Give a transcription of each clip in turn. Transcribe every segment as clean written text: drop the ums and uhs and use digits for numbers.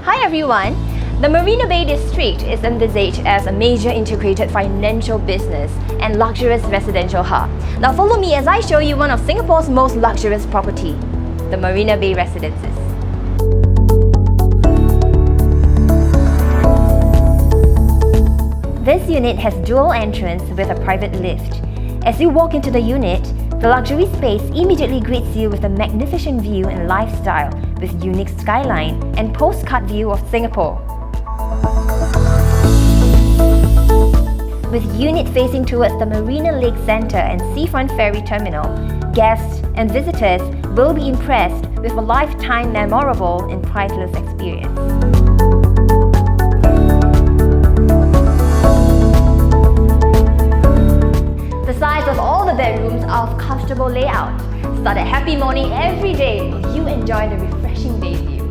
Hi everyone! The Marina Bay district is envisaged as a major integrated financial business and luxurious residential hub. Now follow me as I show you one of Singapore's most luxurious property, the Marina Bay Residences. This unit has dual entrance with a private lift. As you walk into the unit, the luxury space immediately greets you with a magnificent view and lifestyle with unique skyline and postcard view of Singapore. With unit facing towards the Marina Lake Centre and Seafront Ferry Terminal, guests and visitors will be impressed with a lifetime memorable and priceless experience. The size of all the bedrooms are of comfortable layout. Start a happy morning every day while you enjoy the refreshing bay view.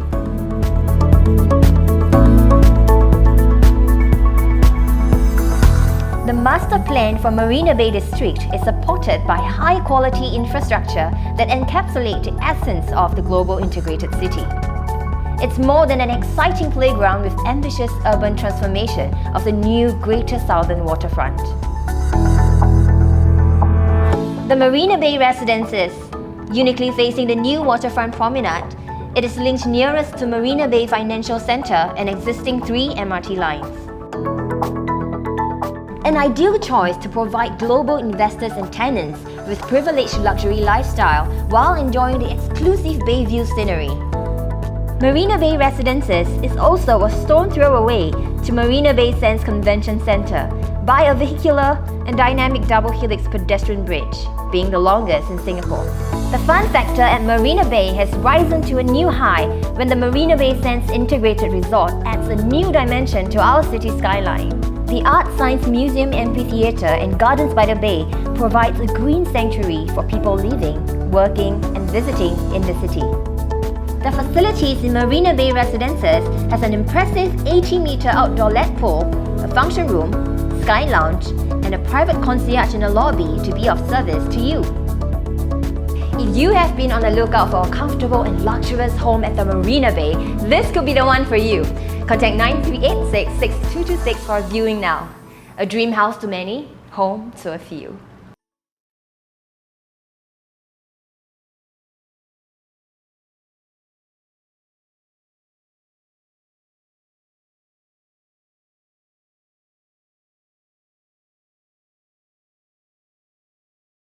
The master plan for Marina Bay District is supported by high-quality infrastructure that encapsulate the essence of the global integrated city. It's more than an exciting playground with ambitious urban transformation of the new Greater Southern Waterfront. The Marina Bay Residences, uniquely facing the new waterfront promenade, it is linked nearest to Marina Bay Financial Centre and existing 3 MRT lines. An ideal choice to provide global investors and tenants with privileged luxury lifestyle while enjoying the exclusive bay view scenery. Marina Bay Residences is also a stone throw away to Marina Bay Sands Convention Centre by a vehicular and dynamic double helix pedestrian bridge, being the longest in Singapore. The fun factor at Marina Bay has risen to a new high when the Marina Bay Sands Integrated Resort adds a new dimension to our city skyline. The Art Science Museum Amphitheatre and Gardens by the Bay provides a green sanctuary for people living, working and visiting in the city. The facilities in Marina Bay Residences has an impressive 80-metre outdoor LED pool, a function room, sky lounge and a private concierge in the lobby to be of service to you. If you have been on the lookout for a comfortable and luxurious home at the Marina Bay, this could be the one for you. Contact 9386 6226 for viewing now. A dream house to many, home to a few.